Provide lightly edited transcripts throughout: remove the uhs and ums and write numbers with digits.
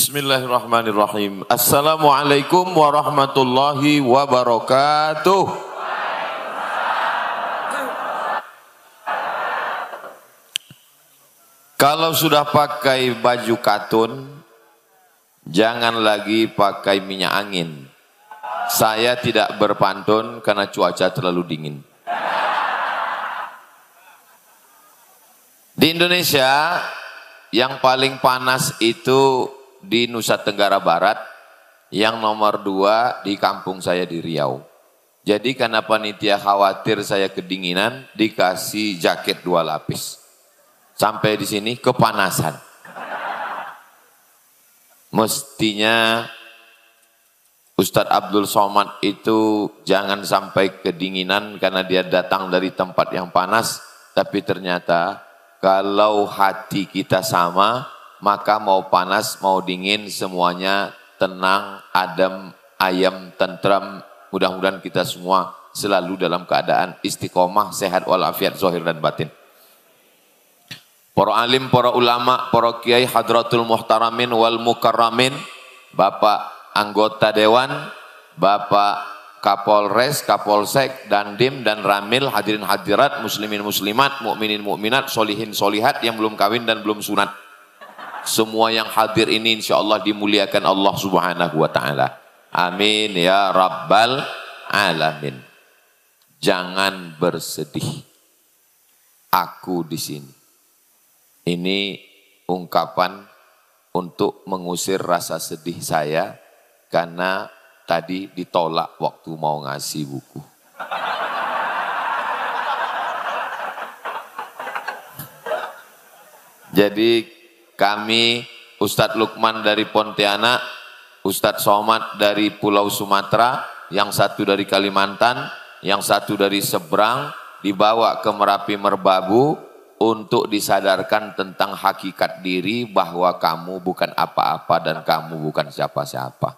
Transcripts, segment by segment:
Bismillahirrahmanirrahim. Assalamualaikum warahmatullahi wabarakatuh. Kalau sudah pakai baju katun, jangan lagi pakai minyak angin. Saya tidak berpantun karena cuaca terlalu dingin. Di Indonesia, yang paling panas itu di Nusa Tenggara Barat, yang nomor 2 di kampung saya di Riau. Jadi karena panitia khawatir saya kedinginan, dikasih jaket 2 lapis. Sampai di sini kepanasan. Mestinya Ustadz Abdul Somad itu jangan sampai kedinginan karena dia datang dari tempat yang panas, tapi ternyata kalau hati kita sama, maka mau panas, mau dingin, semuanya tenang, adem, ayam, tentram. Mudah-mudahan kita semua selalu dalam keadaan istiqomah, sehat walafiat, zahir dan batin. Para alim, para ulama, para kiai, hadratul muhtaramin wal mukarramin, Bapak anggota dewan, Bapak Kapolres, Kapolsek, Dandim, dan Ramil, hadirin hadirat, muslimin muslimat, mukminin mukminat, solihin solihat yang belum kawin dan belum sunat. Semua yang hadir ini insya Allah dimuliakan Allah subhanahu wa ta'ala. Amin ya rabbal alamin. Jangan bersedih. Aku di sini. Ini ungkapan untuk mengusir rasa sedih saya karena tadi ditolak waktu mau ngasih buku. Jadi kami, Ustadz Lukman dari Pontianak, Ustadz Somad dari Pulau Sumatera, yang satu dari Kalimantan, yang satu dari seberang, dibawa ke Merapi Merbabu untuk disadarkan tentang hakikat diri bahwa kamu bukan apa-apa dan kamu bukan siapa-siapa.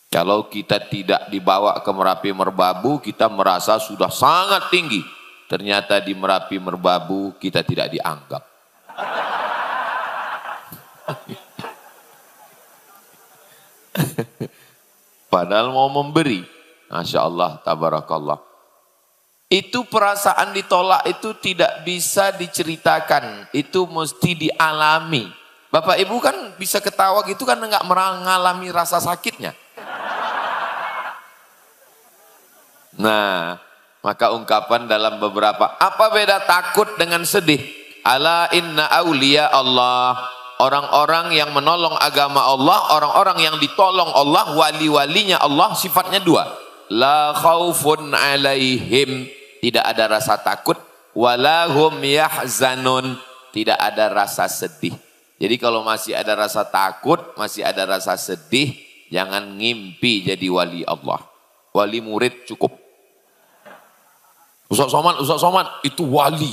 Kalau kita tidak dibawa ke Merapi Merbabu, kita merasa sudah sangat tinggi. Ternyata di Merapi Merbabu kita tidak dianggap. Padahal mau memberi. Masya Allah, tabarakallah. Itu perasaan ditolak itu tidak bisa diceritakan. Itu mesti dialami. Bapak Ibu kan bisa ketawa gitu kan enggak mengalami rasa sakitnya. Nah, maka ungkapan dalam beberapa, apa beda takut dengan sedih? Ala inna awliya Allah, orang-orang yang menolong agama Allah, orang-orang yang ditolong Allah, wali-walinya Allah, sifatnya 2. La khaufun alaihim, tidak ada rasa takut, walahum yahzanun, tidak ada rasa sedih. Jadi kalau masih ada rasa takut, masih ada rasa sedih, jangan ngimpi jadi wali Allah. Wali murid cukup. Ustaz Somad itu wali.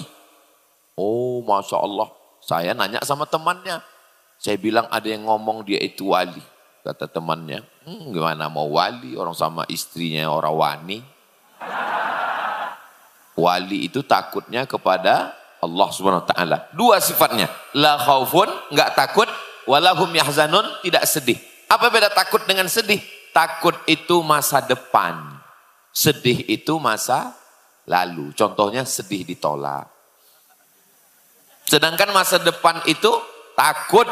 Oh Masya Allah, saya nanya sama temannya. Saya bilang ada yang ngomong dia itu wali. Kata temannya, gimana mau wali, orang sama istrinya orang wani. Wali itu takutnya kepada Allah subhanahu wa ta'ala. 2 sifatnya, la khaufun, enggak takut, walahum yahzanun, tidak sedih. Apa beda takut dengan sedih? Takut itu masa depan, sedih itu masa lalu. Contohnya sedih ditolak. Sedangkan masa depan itu takut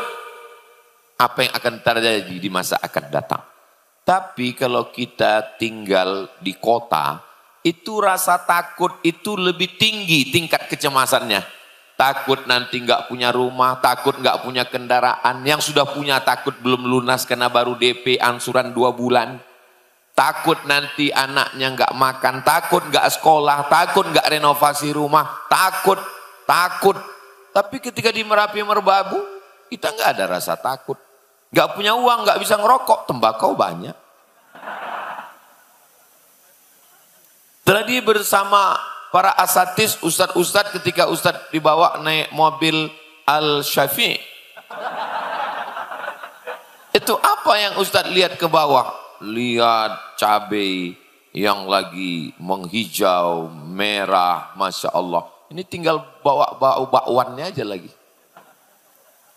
apa yang akan terjadi di masa akan datang. Tapi kalau kita tinggal di kota, itu rasa takut itu lebih tinggi tingkat kecemasannya. Takut nanti nggak punya rumah, takut nggak punya kendaraan. Yang sudah punya takut belum lunas karena baru DP angsuran 2 bulan. Takut nanti anaknya nggak makan, takut nggak sekolah, takut nggak renovasi rumah, takut. Tapi ketika di Merapi Merbabu, kita nggak ada rasa takut. Nggak punya uang, nggak bisa ngerokok, tembakau banyak. Tadi bersama para asatis, ustadz-ustadz, ketika ustadz dibawa naik mobil Al-Syafi'. Itu apa yang ustadz lihat ke bawah? Lihat cabai yang lagi menghijau, merah, Masya Allah. Ini tinggal bawa bakwannya aja lagi.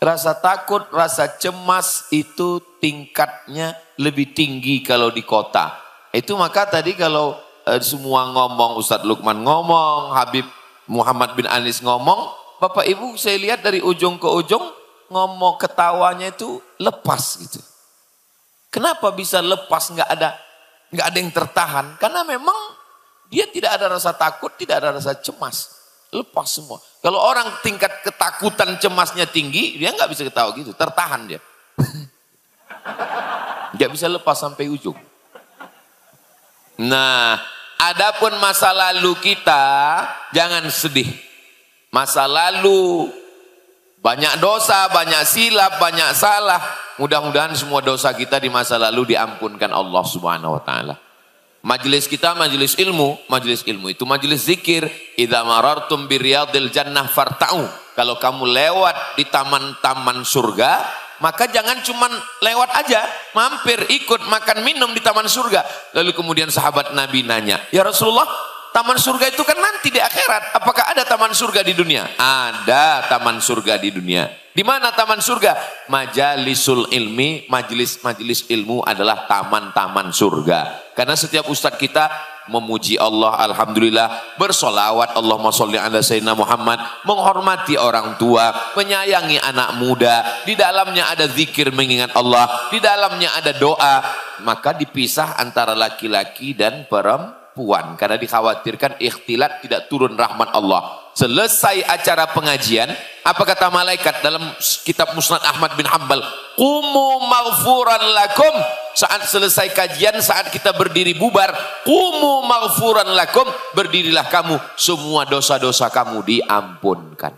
Rasa takut, rasa cemas itu tingkatnya lebih tinggi kalau di kota. Itu maka tadi kalau semua ngomong, Ustadz Lukman ngomong, Habib Muhammad bin Anis ngomong, Bapak Ibu saya lihat dari ujung ke ujung ngomong ketawanya itu lepas gitu. Kenapa bisa lepas, nggak ada yang tertahan? Karena memang dia tidak ada rasa takut, tidak ada rasa cemas. Lepas semua. Kalau orang tingkat ketakutan cemasnya tinggi, dia nggak bisa ketawa gitu, tertahan dia. Nggak bisa lepas sampai ujung. Nah, adapun masa lalu kita, jangan sedih. Masa lalu, banyak dosa, banyak silap, banyak salah. Mudah-mudahan semua dosa kita di masa lalu diampunkan Allah Subhanahu wa Ta'ala. Majelis kita majelis ilmu itu majelis zikir. Idza marartum biriyadil jannah farta'u. Kalau kamu lewat di taman-taman surga, maka jangan cuman lewat aja, mampir ikut makan minum di taman surga. Lalu kemudian sahabat Nabi nanya, "Ya Rasulullah, taman surga itu kan nanti di akhirat. Apakah ada taman surga di dunia?" Ada taman surga di dunia. Di mana taman surga? Majalisul ilmi, majelis ilmu adalah taman-taman surga. Karena setiap ustadz kita memuji Allah, alhamdulillah, bersolawat, Allahumma sholli ala sayyidina Muhammad, menghormati orang tua, menyayangi anak muda, di dalamnya ada zikir mengingat Allah, di dalamnya ada doa, maka dipisah antara laki-laki dan perempuan karena dikhawatirkan ikhtilat, tidak turun rahmat Allah. Selesai acara pengajian, apa kata malaikat dalam kitab Musnad Ahmad bin Hanbal? Qumu maghfuran lakum. Saat selesai kajian, saat kita berdiri bubar, qumu maghfuran lakum, berdirilah kamu, semua dosa-dosa kamu diampunkan.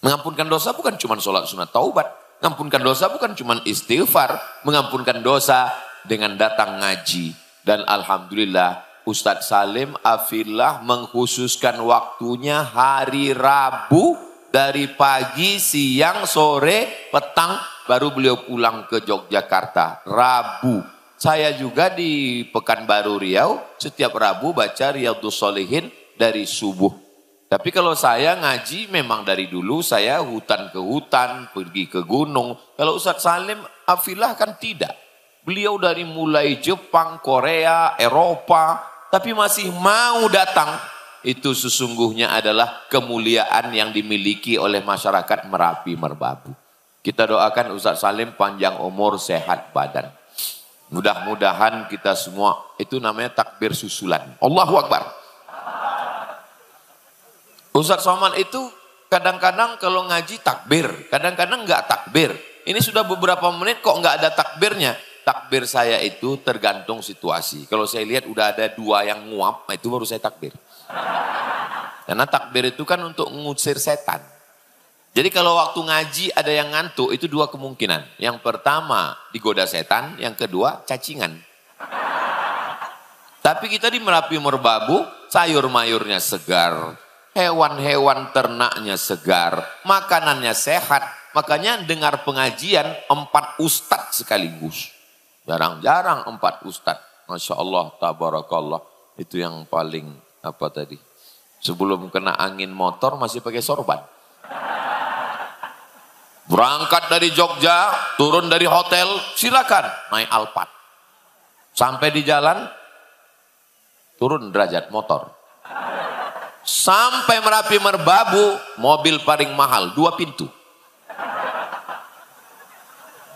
Mengampunkan dosa bukan cuma sholat sunat taubat, mengampunkan dosa bukan cuma istighfar, mengampunkan dosa dengan datang ngaji. Dan alhamdulillah Ustadz Salim Afillah mengkhususkan waktunya hari Rabu dari pagi, siang, sore, petang, baru beliau pulang ke Yogyakarta. Rabu. Saya juga di Pekanbaru Riau, setiap Rabu baca Riyadhus Shalihin dari subuh. Tapi kalau saya ngaji memang dari dulu saya hutan ke hutan, pergi ke gunung. Kalau Ustadz Salim Afillah kan tidak. Beliau dari mulai Jepang, Korea, Eropa, tapi masih mau datang. Itu sesungguhnya adalah kemuliaan yang dimiliki oleh masyarakat Merapi Merbabu. Kita doakan Ustadz Salim panjang umur, sehat badan. Mudah-mudahan kita semua, itu namanya takbir susulan. Allahu Akbar. Ustadz Somad itu kadang-kadang kalau ngaji takbir, kadang-kadang enggak takbir. Ini sudah beberapa menit kok enggak ada takbirnya. Takbir saya itu tergantung situasi. Kalau saya lihat udah ada dua yang nguap, itu baru saya takbir. Karena takbir itu kan untuk mengusir setan. Jadi kalau waktu ngaji ada yang ngantuk, itu dua kemungkinan. Yang pertama digoda setan, yang kedua cacingan. Tapi kita di Merapi Merbabu, sayur mayurnya segar, hewan-hewan ternaknya segar, makanannya sehat. Makanya dengar pengajian 4 ustadz sekaligus. Jarang-jarang 4 ustadz. Masya Allah, tabarakallah. Itu yang paling apa tadi? Sebelum kena angin motor masih pakai sorban. Berangkat dari Jogja, turun dari hotel, silakan naik Alphard. Sampai di jalan, turun derajat motor. Sampai Merapi Merbabu, mobil paling mahal, 2 pintu.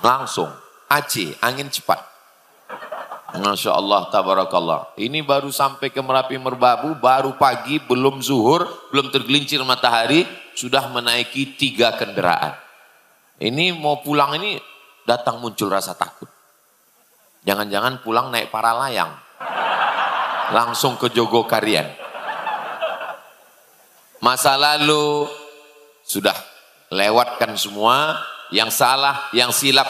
Langsung. AC, angin cepat. Masya Allah, tabarakallah. Ini baru sampai ke Merapi Merbabu, baru pagi, belum zuhur, belum tergelincir matahari, sudah menaiki 3 kendaraan. Ini mau pulang ini, datang muncul rasa takut. Jangan-jangan pulang naik para layang. Langsung ke Jogokarian. Masa lalu, sudah lewatkan semua, yang salah, yang silap.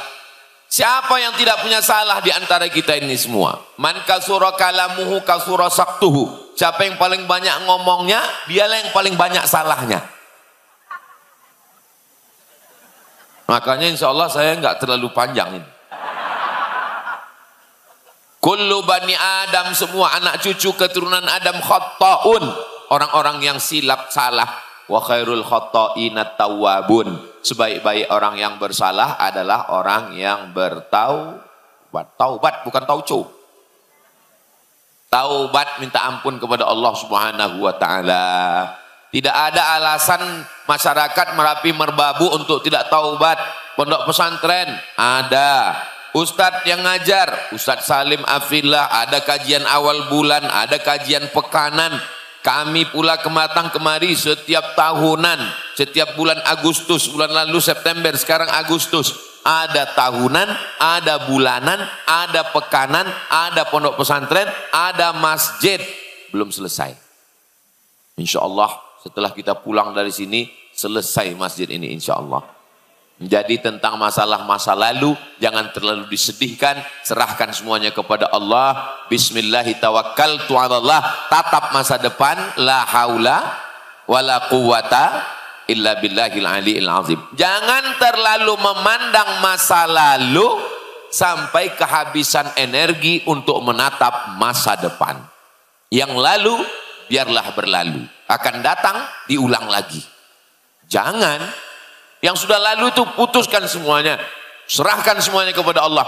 Siapa yang tidak punya salah di antara kita ini semua? Man kasura kalamuhu kasura saktuhu. Siapa yang paling banyak ngomongnya, dialah yang paling banyak salahnya. Makanya insya Allah saya nggak terlalu panjang ini. Kullu bani Adam, semua anak cucu keturunan Adam khatta'un. Orang-orang yang silap salah. Wa khairul khotta'inat tawwabun. Sebaik-baik orang yang bersalah adalah orang yang bertaubat. Taubat bukan tauco. Taubat minta ampun kepada Allah Subhanahu wa taala. Tidak ada alasan masyarakat Merapi Merbabu untuk tidak taubat. Pondok pesantren ada. Ustadz yang ngajar, Ustadz Salim Afillah, ada kajian awal bulan, ada kajian pekanan. Kami pula kematang kemari setiap tahunan, setiap bulan Agustus, bulan lalu September, sekarang Agustus. Ada tahunan, ada bulanan, ada pekanan, ada pondok pesantren, ada masjid. Belum selesai. Insya Allah setelah kita pulang dari sini, selesai masjid ini insya Allah. Jadi tentang masalah masa lalu, jangan terlalu disedihkan, serahkan semuanya kepada Allah. Bismillahirrahmanirrahim. Tatap masa depan, la haula wala quwata illa billahil aliyil azim. Jangan terlalu memandang masa lalu sampai kehabisan energi untuk menatap masa depan. Yang lalu biarlah berlalu, akan datang diulang lagi. Jangan, yang sudah lalu itu putuskan semuanya, serahkan semuanya kepada Allah.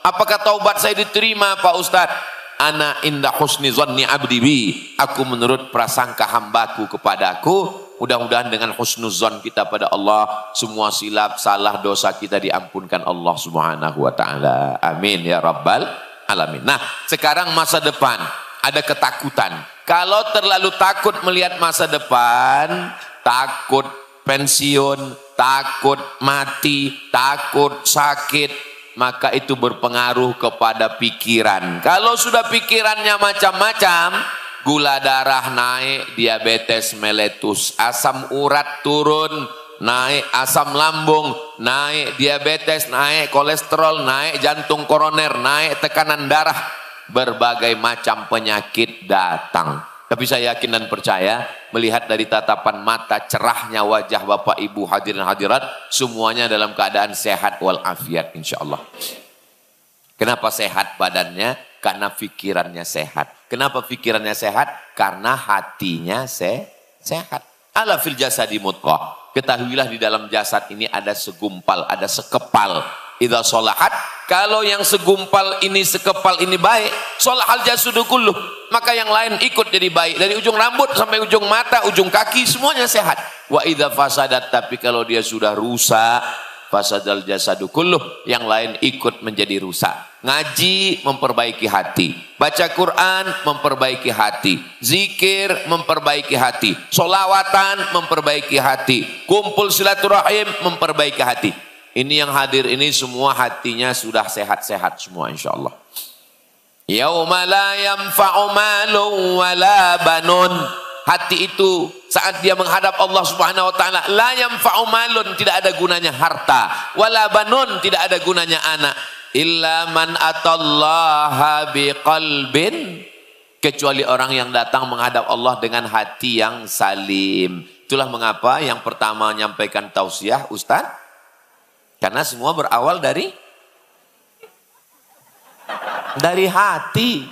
Apakah taubat saya diterima Pak Ustadz? Ana inda husni zanni abdi bi. Aku menurut prasangka hambaku kepadaku. Mudah-mudahan dengan husnuzon kita pada Allah, semua silap, salah, dosa kita diampunkan Allah Subhanahu wa taala. Amin ya rabbal alamin. Nah, sekarang masa depan, ada ketakutan. Kalau terlalu takut melihat masa depan, takut pensiun, takut mati, takut sakit, maka itu berpengaruh kepada pikiran. Kalau sudah pikirannya macam-macam, gula darah naik, diabetes meletus, asam urat turun, naik asam lambung, naik diabetes, naik kolesterol, naik jantung koroner, naik tekanan darah, berbagai macam penyakit datang. Tapi saya yakin dan percaya, melihat dari tatapan mata cerahnya wajah Bapak Ibu hadirin hadirat, semuanya dalam keadaan sehat walafiat insyaallah. Kenapa sehat badannya? Karena pikirannya sehat. Kenapa pikirannya sehat? Karena hatinya sehat. Ala fil jasadi mudghah. Ketahuilah di dalam jasad ini ada segumpal, ada sekepal. Idza sholahat, kalau yang segumpal ini, sekepal ini baik, sholahal jasadu kulluh, maka yang lain ikut jadi baik. Dari ujung rambut sampai ujung mata, ujung kaki, semuanya sehat. Wa idza fasadat, tapi kalau dia sudah rusak, fasadal jasadu kulluh, yang lain ikut menjadi rusak. Ngaji memperbaiki hati, baca Quran memperbaiki hati, zikir memperbaiki hati, sholawatan memperbaiki hati, kumpul silaturahim memperbaiki hati. Ini yang hadir ini semua hatinya sudah sehat-sehat semua insyaallah. Yauma la yanfa'u malun wala banun. Hati itu saat dia menghadap Allah Subhanahu wa taala, la yanfa'u malun, tidak ada gunanya harta, wala banun, tidak ada gunanya anak, illa man atallaha biqalbin, kecuali orang yang datang menghadap Allah dengan hati yang salim. Itulah mengapa yang pertama menyampaikan tausiah Ustaz, karena semua berawal dari hati.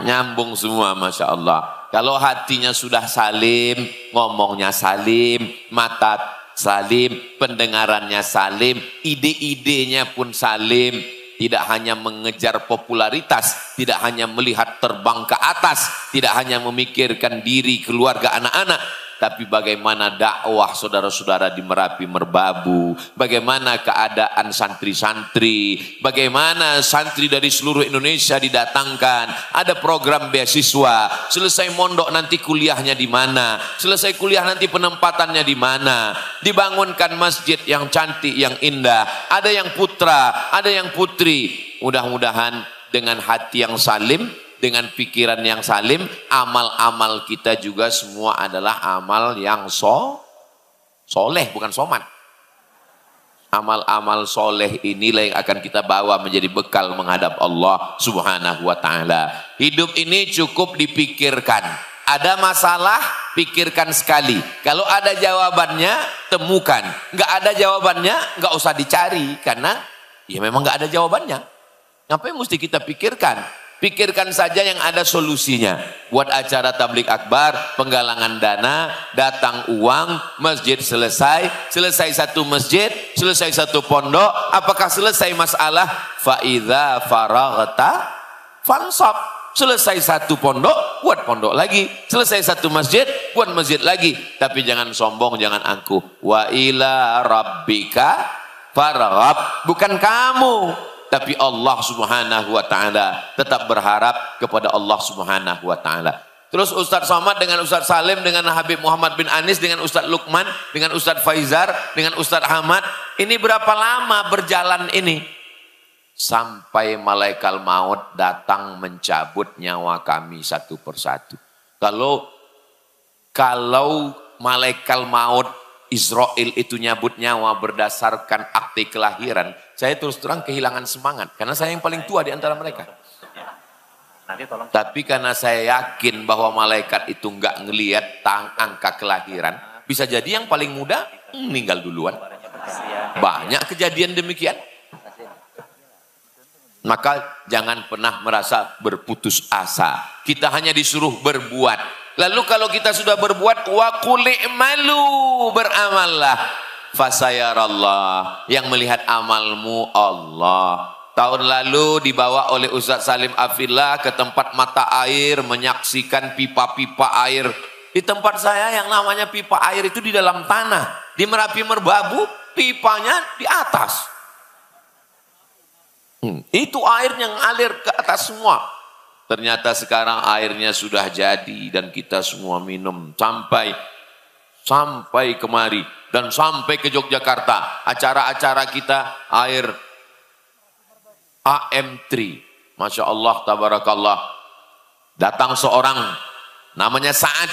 Nyambung semua Masya Allah. Kalau hatinya sudah salim, ngomongnya salim, mata salim, pendengarannya salim, ide-idenya pun salim. Tidak hanya mengejar popularitas, tidak hanya melihat terbang ke atas, tidak hanya memikirkan diri, keluarga, anak-anak, tapi bagaimana dakwah saudara-saudara di Merapi Merbabu, bagaimana keadaan santri-santri, bagaimana santri dari seluruh Indonesia didatangkan, ada program beasiswa, selesai mondok nanti kuliahnya di mana, selesai kuliah nanti penempatannya di mana, dibangunkan masjid yang cantik, yang indah, ada yang putra, ada yang putri. Mudah-mudahan dengan hati yang salim, dengan pikiran yang salim, amal-amal kita juga semua adalah amal yang soleh, bukan somat. Amal-amal soleh inilah yang akan kita bawa menjadi bekal menghadap Allah Subhanahu wa ta'ala. Hidup ini cukup dipikirkan. Ada masalah, pikirkan sekali. Kalau ada jawabannya, temukan. Nggak ada jawabannya, nggak usah dicari. Karena ya memang nggak ada jawabannya. Ngapain mesti kita pikirkan? Pikirkan saja yang ada solusinya. Buat acara tablik akbar, penggalangan dana, datang uang, masjid selesai, selesai satu masjid, selesai satu pondok. Apakah selesai masalah? Fa'idha faraghta fansab. Selesai satu pondok, buat pondok lagi. Selesai satu masjid, buat masjid lagi. Tapi jangan sombong, jangan angkuh. Wa ila rabbika farghab. Bukan kamu, tapi Allah subhanahu wa ta'ala. Tetap berharap kepada Allah subhanahu wa ta'ala. Terus Ustadz Somad dengan Ustadz Salim, dengan Habib Muhammad bin Anis, dengan Ustadz Lukman, dengan Ustadz Faizar, dengan Ustadz Ahmad. Ini berapa lama berjalan ini? Sampai malaikat maut datang mencabut nyawa kami satu persatu. Kalau malaikat maut Israel itu nyabut nyawa berdasarkan akte kelahiran, saya terus terang kehilangan semangat. Karena saya yang paling tua di antara mereka. Tapi karena saya yakin bahwa malaikat itu enggak ngelihat angka kelahiran, bisa jadi yang paling muda meninggal duluan. Banyak kejadian demikian. Maka jangan pernah merasa berputus asa. Kita hanya disuruh berbuat. Lalu kalau kita sudah berbuat, wa qul i'malu, beramallah, fasayarallah, yang melihat amalmu Allah. Tahun lalu dibawa oleh Ustadz Salim Afillah ke tempat mata air, menyaksikan pipa-pipa air. Di tempat saya yang namanya pipa air itu di dalam tanah. Di Merapi Merbabu, pipanya di atas. Itu air yang ngalir ke atas semua. Ternyata sekarang airnya sudah jadi dan kita semua minum sampai kemari dan sampai ke Yogyakarta. Acara-acara kita air AM3. Masya Allah, tabarakallah. Datang seorang namanya Sa'ad.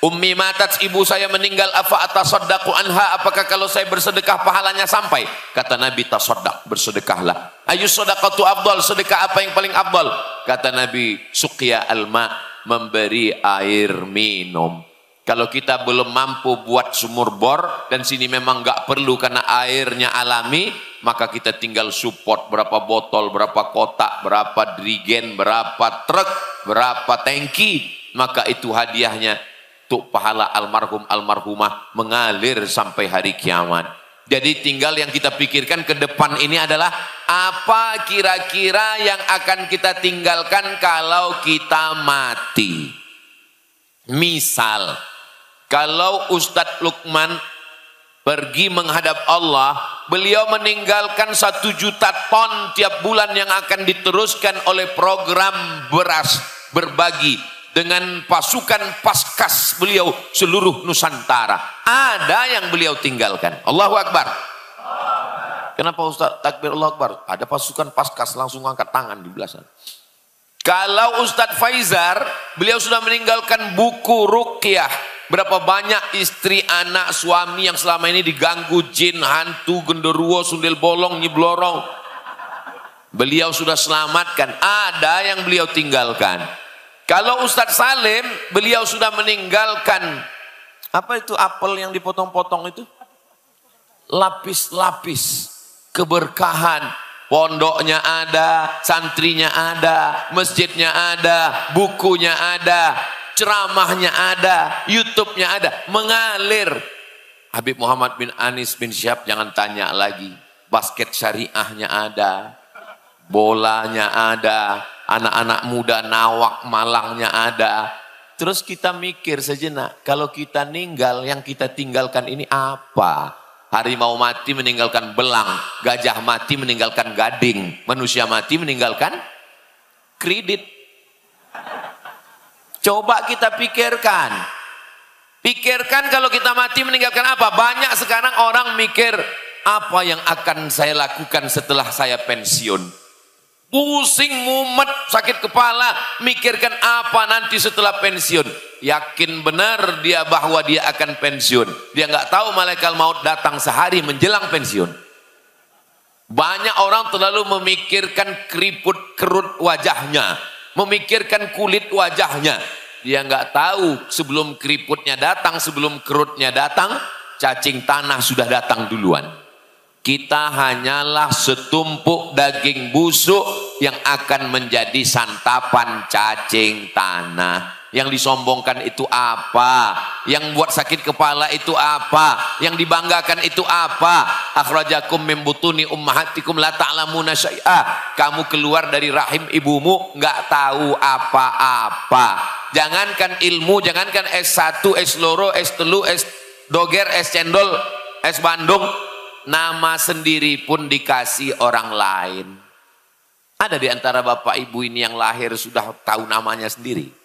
Ummi matat, ibu saya meninggal, afa atasaddaqu anha, apakah kalau saya bersedekah pahalanya sampai? Kata Nabi, tasaddaq, bersedekahlah. Ayu sadaqatu afdal, sedekah apa yang paling afdal? Kata Nabi, suqya alma, memberi air minum. Kalau kita belum mampu buat sumur bor, dan sini memang nggak perlu karena airnya alami, maka kita tinggal support berapa botol, berapa kotak, berapa drigen, berapa truk, berapa tangki, maka itu hadiahnya untuk pahala almarhum almarhumah mengalir sampai hari kiamat. Jadi tinggal yang kita pikirkan ke depan ini adalah apa kira-kira yang akan kita tinggalkan kalau kita mati. Misal, kalau Ustadz Lukman pergi menghadap Allah, beliau meninggalkan 1 juta ton tiap bulan yang akan diteruskan oleh program beras berbagi dengan pasukan paskas beliau seluruh Nusantara. Ada yang beliau tinggalkan. Allahu Akbar. Kenapa Ustaz takbir Allahu Akbar? Ada pasukan paskas, langsung angkat tangan di belakang. Kalau Ustadz Faizar, beliau sudah meninggalkan buku ruqyah. Berapa banyak istri, anak, suami yang selama ini diganggu jin, hantu, genderuwo, sundel bolong, nyiblorong. Beliau sudah selamatkan. Ada yang beliau tinggalkan. Kalau Ustadz Salim, beliau sudah meninggalkan, apa itu apel yang dipotong-potong itu? Lapis-lapis keberkahan. Pondoknya ada, santrinya ada, masjidnya ada, bukunya ada, ceramahnya ada, YouTube-nya ada, mengalir. Habib Muhammad bin Anis bin Syihab jangan tanya lagi. Basket syariahnya ada, bolanya ada, anak-anak muda Nawak Malangnya ada. Terus kita mikir sejenak, kalau kita ninggal, yang kita tinggalkan ini apa? Harimau mati meninggalkan belang, gajah mati meninggalkan gading, manusia mati meninggalkan kredit. Coba kita pikirkan. Pikirkan kalau kita mati meninggalkan apa? Banyak sekarang orang mikir, apa yang akan saya lakukan setelah saya pensiun? Pusing, mumet, sakit kepala, mikirkan apa nanti setelah pensiun. Yakin benar dia bahwa dia akan pensiun. Dia nggak tahu malaikat maut datang sehari menjelang pensiun. Banyak orang terlalu memikirkan keriput kerut wajahnya, memikirkan kulit wajahnya. Dia nggak tahu sebelum keriputnya datang, sebelum kerutnya datang, cacing tanah sudah datang duluan. Kita hanyalah setumpuk daging busuk yang akan menjadi santapan cacing tanah. Yang disombongkan itu apa? Yang buat sakit kepala itu apa? Yang dibanggakan itu apa? Akhrajakum min butuni ummahatikum la ta'lamuna syai'a. Kamu keluar dari rahim ibumu nggak tahu apa-apa. Jangankan ilmu, jangankan S1, S loro, S3, S doger, S cendol, S Bandung, nama sendiri pun dikasih orang lain. Ada di antara bapak ibu ini yang lahir sudah tahu namanya sendiri.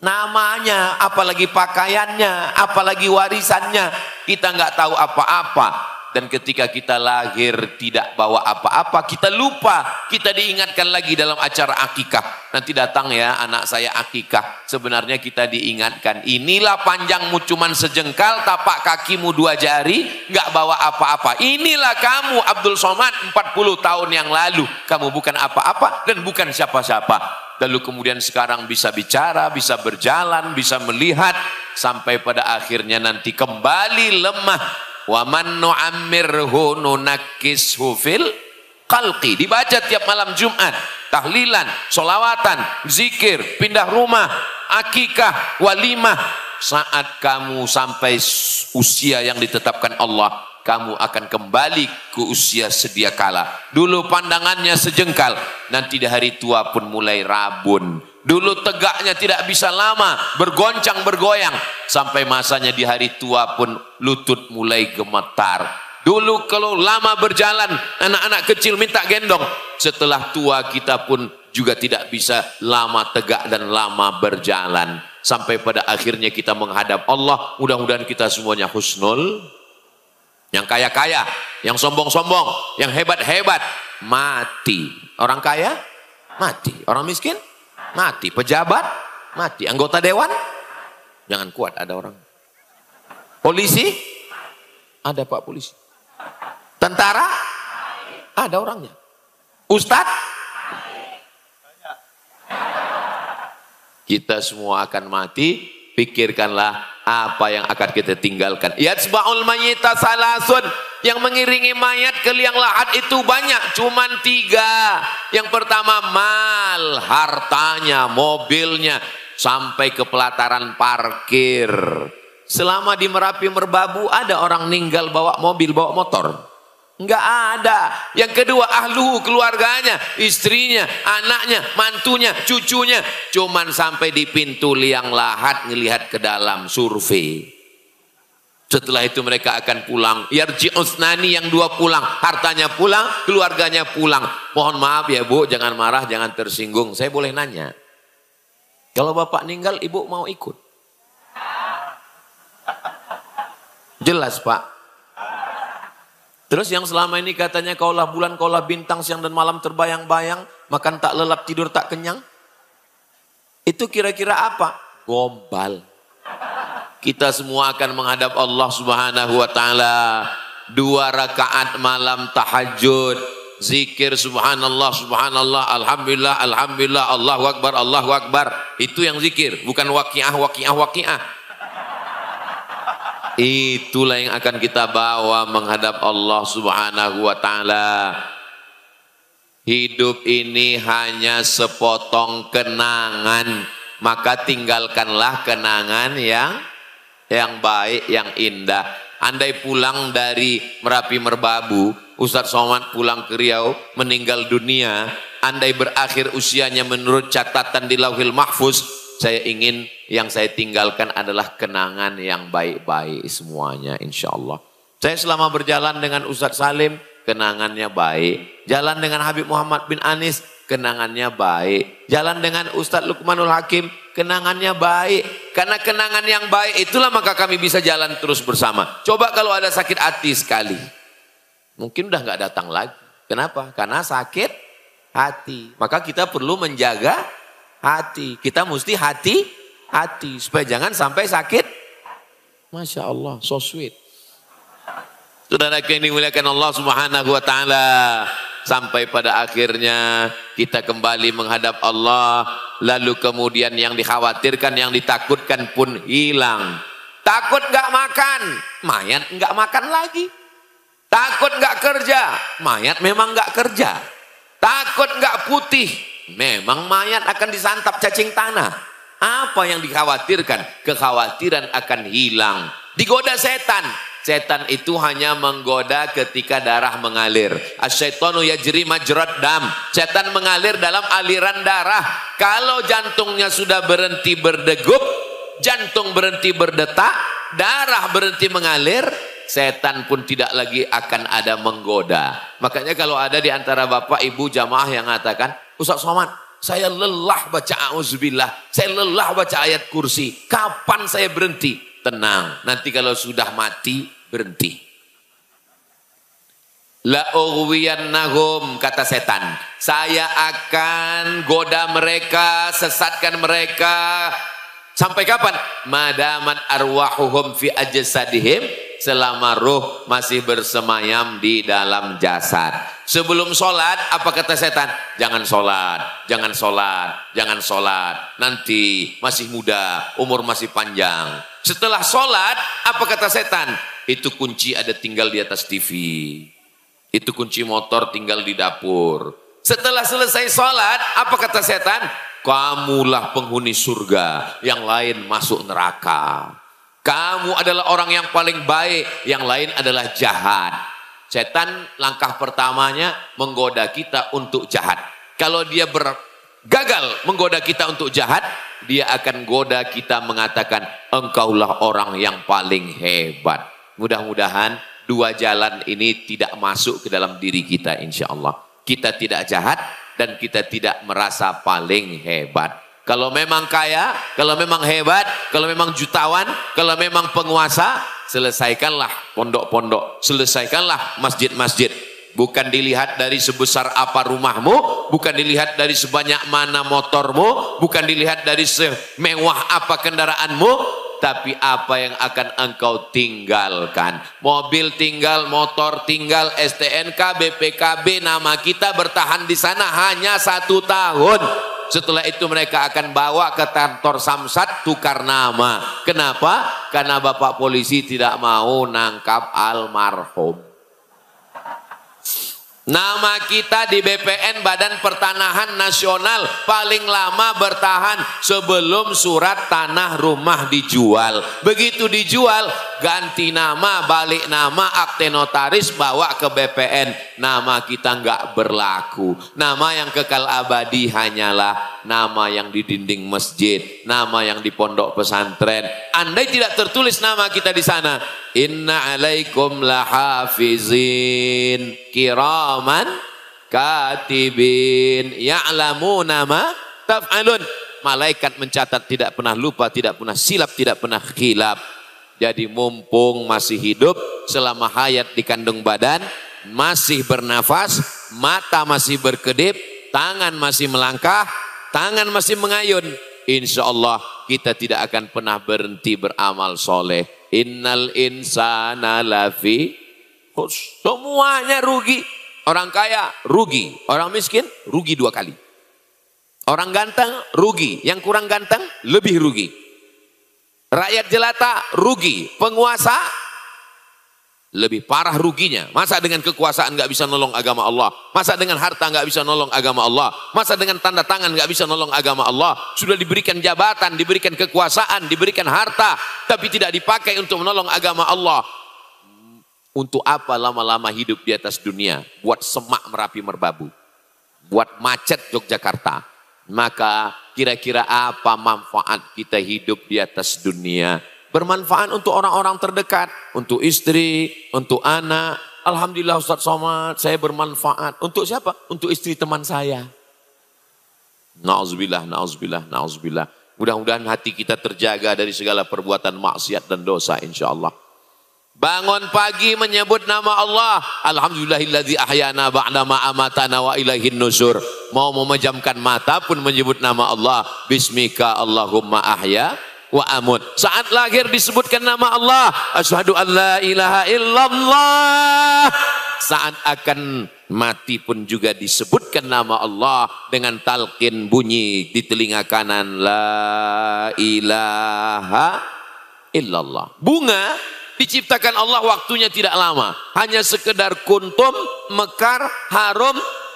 Namanya, apalagi pakaiannya, apalagi warisannya, kita nggak tahu apa-apa. Dan ketika kita lahir tidak bawa apa-apa, kita lupa, kita diingatkan lagi dalam acara akikah. Nanti datang ya anak saya akikah. Sebenarnya kita diingatkan, inilah panjangmu cuman sejengkal, tapak kakimu 2 jari, nggak bawa apa-apa. Inilah kamu Abdul Somad 40 tahun yang lalu. Kamu bukan apa-apa dan bukan siapa-siapa. Lalu kemudian sekarang bisa bicara, bisa berjalan, bisa melihat, sampai pada akhirnya nanti kembali lemah. Wa man nu'ammirhu nunakkishu fil khalqi. Dibaca tiap malam Jumat, tahlilan, solawatan, zikir, pindah rumah, akikah, walimah. Saat kamu sampai usia yang ditetapkan Allah, kamu akan kembali ke usia sedia kala. Dulu pandangannya sejengkal, nanti di hari tua pun mulai rabun. Dulu tegaknya tidak bisa lama, bergoncang bergoyang, sampai masanya di hari tua pun lutut mulai gemetar. Dulu kalau lama berjalan, anak-anak kecil minta gendong. Setelah tua kita pun juga tidak bisa lama tegak dan lama berjalan. Sampai pada akhirnya kita menghadap Allah. Mudah-mudahan kita semuanya husnul. Yang kaya-kaya, yang sombong-sombong, yang hebat-hebat, mati. Orang kaya, mati. Orang miskin, mati. Pejabat, mati. Anggota dewan, jangan kuat ada orang. Polisi, ada pak polisi. Tentara, ada orangnya. Ustadz, kita semua akan mati. Pikirkanlah apa yang akan kita tinggalkan. Yatsba'ul mayyita salasun. Yang mengiringi mayat ke liang lahat itu banyak, cuman 3. Yang pertama mal, hartanya, mobilnya, sampai ke pelataran parkir. Selama di Merapi Merbabu ada orang meninggal bawa mobil, bawa motor? Enggak ada. Yang kedua ahlu, keluarganya, istrinya, anaknya, mantunya, cucunya, cuman sampai di pintu liang lahat ngelihat ke dalam, survei. Setelah itu mereka akan pulang. Yarji'usnani, yang 2 pulang, hartanya pulang, keluarganya pulang. Mohon maaf ya Bu, jangan marah, jangan tersinggung. Saya boleh nanya, kalau bapak meninggal ibu mau ikut? Jelas Pak. Terus yang selama ini katanya kaulah bulan, kaulah bintang, siang dan malam terbayang-bayang, makan tak lelap, tidur tak kenyang. Itu kira-kira apa? Gombal. Kita semua akan menghadap Allah Subhanahu wa taala. 2 rakaat malam tahajud, zikir subhanallah, subhanallah, alhamdulillah, alhamdulillah, Allahu akbar, Allahu akbar. Itu yang zikir, bukan waqiah, waqiah, waqiah. Itulah yang akan kita bawa menghadap Allah Subhanahu wa taala. Hidup ini hanya sepotong kenangan, maka tinggalkanlah kenangan yang baik, yang indah. Andai pulang dari Merapi Merbabu, Ustadz Somad pulang ke Riau, meninggal dunia, andai berakhir usianya menurut catatan di Lauhil Mahfuz, saya ingin yang saya tinggalkan adalah kenangan yang baik-baik semuanya, insya Allah. Saya selama berjalan dengan Ustadz Salim, kenangannya baik. Jalan dengan Habib Muhammad bin Anis, kenangannya baik. Jalan dengan Ustadz Luqmanul Hakim, kenangannya baik. Karena kenangan yang baik itulah maka kami bisa jalan terus bersama. Coba kalau ada sakit hati sekali, mungkin udah nggak datang lagi. Kenapa? Karena sakit hati. Maka kita perlu menjaga hati. Kita mesti hati-hati supaya jangan sampai sakit. Masya Allah, so sweet. Saudara yang dimuliakan Allah Subhanahu wa taala, sampai pada akhirnya kita kembali menghadap Allah, lalu kemudian yang dikhawatirkan, yang ditakutkan pun hilang. Takut nggak makan, mayat nggak makan lagi. Takut nggak kerja, mayat memang nggak kerja. Takut nggak putih. Memang mayat akan disantap cacing tanah. Apa yang dikhawatirkan? Kekhawatiran akan hilang. Digoda setan. Setan itu hanya menggoda ketika darah mengalir. Asyaitonu yajri majrad dam. Setan mengalir dalam aliran darah. Kalau jantungnya sudah berhenti berdegup, jantung berhenti berdetak, darah berhenti mengalir, setan pun tidak lagi akan ada menggoda. Makanya kalau ada di antara bapak ibu jamaah yang mengatakan, Ustaz Somad, saya lelah baca auzubillah, saya lelah baca ayat kursi, kapan saya berhenti? Tenang, nanti kalau sudah mati, berhenti. La ughwiyannahum, kata setan, saya akan goda mereka, sesatkan mereka. Sampai kapan? Madaman arwahuhum fi ajsadihim, selama ruh masih bersemayam di dalam jasad. Sebelum sholat, apa kata setan? Jangan sholat, jangan sholat, jangan sholat. Nanti masih muda, umur masih panjang. Setelah sholat, apa kata setan? Itu kunci ada tinggal di atas TV. Itu kunci motor tinggal di dapur. Setelah selesai sholat, apa kata setan? Kamulah penghuni surga, yang lain masuk neraka. Kamu adalah orang yang paling baik, yang lain adalah jahat. Setan langkah pertamanya menggoda kita untuk jahat. Kalau dia gagal menggoda kita untuk jahat, dia akan goda kita mengatakan, engkaulah orang yang paling hebat. Mudah-mudahan dua jalan ini tidak masuk ke dalam diri kita, insya Allah. Kita tidak jahat dan kita tidak merasa paling hebat. Kalau memang kaya, kalau memang hebat, kalau memang jutawan, kalau memang penguasa, selesaikanlah pondok-pondok, selesaikanlah masjid-masjid. Bukan dilihat dari sebesar apa rumahmu, bukan dilihat dari sebanyak mana motormu, bukan dilihat dari semewah apa kendaraanmu, tapi apa yang akan engkau tinggalkan. Mobil tinggal, motor tinggal, STNK, BPKB, nama kita bertahan di sana hanya 1 tahun. Setelah itu mereka akan bawa ke kantor Samsat, tukar nama. Kenapa? Karena bapak polisi tidak mau nangkap almarhum. Nama kita di BPN, Badan Pertanahan Nasional, paling lama bertahan sebelum surat tanah rumah dijual. Begitu dijual, ganti nama, balik nama, akte notaris, bawa ke BPN. Nama kita nggak berlaku. Nama yang kekal abadi hanyalah nama yang di dinding masjid, nama yang di pondok pesantren. Andai tidak tertulis nama kita di sana, inna alaikum lahafizin kiraman katibin ya'lamuna ma taf'alun. Malaikat mencatat, tidak pernah lupa, tidak pernah silap, tidak pernah khilaf. Jadi mumpung masih hidup, selama hayat di kandung badan, masih bernafas, mata masih berkedip, tangan masih melangkah, tangan masih mengayun, insya Allah kita tidak akan pernah berhenti beramal soleh. Innal insana lafi khusr. Semuanya rugi. Orang kaya rugi, orang miskin rugi 2 kali. Orang ganteng rugi, yang kurang ganteng lebih rugi. Rakyat jelata rugi, penguasa lebih parah ruginya. Masa dengan kekuasaan nggak bisa nolong agama Allah? Masa dengan harta nggak bisa nolong agama Allah? Masa dengan tanda tangan nggak bisa nolong agama Allah? Sudah diberikan jabatan, diberikan kekuasaan, diberikan harta, tapi tidak dipakai untuk menolong agama Allah. Untuk apa lama-lama hidup di atas dunia? Buat semak Merapi Merbabu, buat macet Yogyakarta. Maka kira-kira apa manfaat kita hidup di atas dunia? Bermanfaat untuk orang-orang terdekat, untuk istri, untuk anak. Alhamdulillah Ustaz Somad, saya bermanfaat. Untuk siapa? Untuk istri teman saya. Na'udzubillah, na'udzubillah, na'udzubillah. Mudah-mudahan hati kita terjaga dari segala perbuatan maksiat dan dosa, insya Allah. Bangun pagi menyebut nama Allah. Alhamdulillahilladzi ahyana ba'dama amatana wa ilaihin nusur. Mau memejamkan mata pun menyebut nama Allah. Bismika Allahumma ahya wa amut. Saat lahir disebutkan nama Allah. Asyhadu an la ilaha illallah. Saat akan mati pun juga disebutkan nama Allah dengan talqin bunyi di telinga kanan. La ilaha illallah. Bunga diciptakan Allah waktunya tidak lama. Hanya sekedar kuntum, mekar, harum,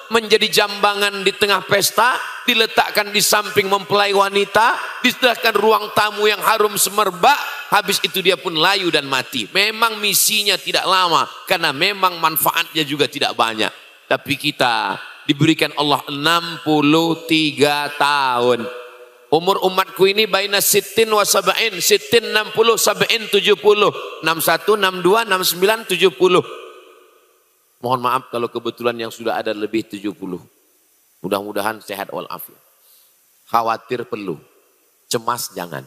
menjadi jambangan di tengah pesta, diletakkan di samping mempelai wanita, disediakan ruang tamu yang harum semerbak, habis itu dia pun layu dan mati. Memang misinya tidak lama, karena memang manfaatnya juga tidak banyak. Tapi kita diberikan Allah 63 tahun. Umur umatku ini baina sittin wa sab'in, sittin 60, sab'in 70, 61, 62, 69, 70. Mohon maaf kalau kebetulan yang sudah ada lebih 70. Mudah-mudahan sehat walafiat. Khawatir perlu, cemas jangan.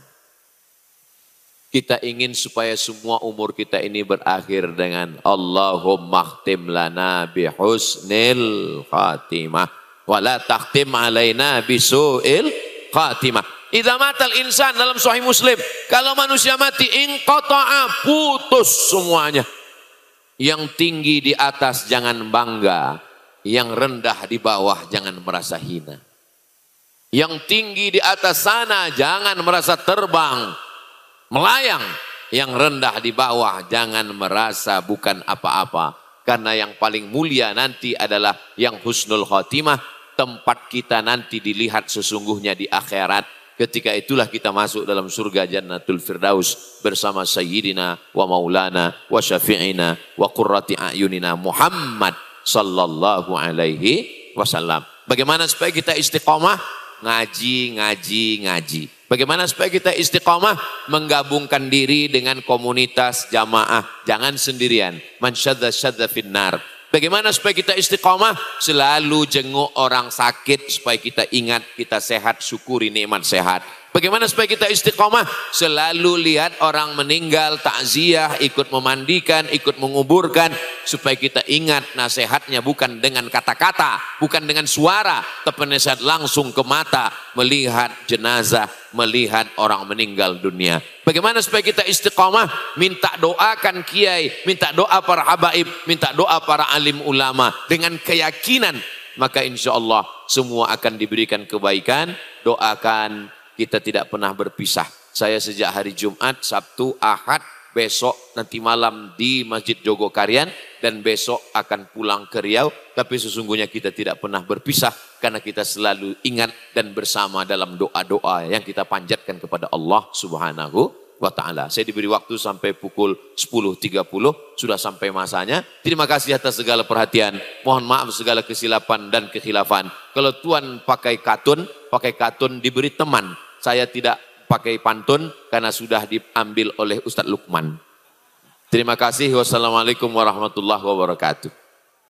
Kita ingin supaya semua umur kita ini berakhir dengan Allahumma khtim lana bihusnil khatimah wa la takhtim alaina bisu'il khatimah. Idza matal insan, dalam Sahih Muslim, kalau manusia mati inqata'a, putus semuanya. Yang tinggi di atas jangan bangga, yang rendah di bawah jangan merasa hina. Yang tinggi di atas sana jangan merasa terbang, melayang. Yang rendah di bawah jangan merasa bukan apa-apa. Karena yang paling mulia nanti adalah yang husnul khatimah. Tempat kita nanti dilihat sesungguhnya di akhirat. Ketika itulah kita masuk dalam surga Jannatul Firdaus bersama Sayyidina wa Maulana wa Syafi'ina wa Qurrati A'yunina Muhammad sallallahu alaihi wasallam. Bagaimana supaya kita istiqomah? Ngaji, ngaji, ngaji. Bagaimana supaya kita istiqomah? Menggabungkan diri dengan komunitas jamaah. Jangan sendirian. Man syadza syadza finnar. Bagaimana supaya kita istiqomah? Selalu jenguk orang sakit supaya kita ingat kita sehat, syukuri nikmat sehat. Bagaimana supaya kita istiqomah? Selalu lihat orang meninggal, takziah, ikut memandikan, ikut menguburkan, supaya kita ingat nasihatnya bukan dengan kata-kata, bukan dengan suara, tapi nasihat langsung ke mata, melihat jenazah, melihat orang meninggal dunia. Bagaimana supaya kita istiqomah? Minta doakan kiai, minta doa para habaib, minta doa para alim ulama dengan keyakinan, maka insya Allah semua akan diberikan kebaikan. Doakan kita tidak pernah berpisah. Saya sejak hari Jumat, Sabtu, Ahad, besok nanti malam di Masjid Jogokarian, dan besok akan pulang ke Riau. Tapi sesungguhnya kita tidak pernah berpisah karena kita selalu ingat dan bersama dalam doa-doa yang kita panjatkan kepada Allah Subhanahu wa ta'ala. Saya diberi waktu sampai pukul 10.30, sudah sampai masanya. Terima kasih atas segala perhatian. Mohon maaf segala kesilapan dan kekhilafan. Kalau Tuan pakai katun diberi teman. Saya tidak pakai pantun karena sudah diambil oleh Ustadz Lukman. Terima kasih. Wassalamualaikum warahmatullahi wabarakatuh.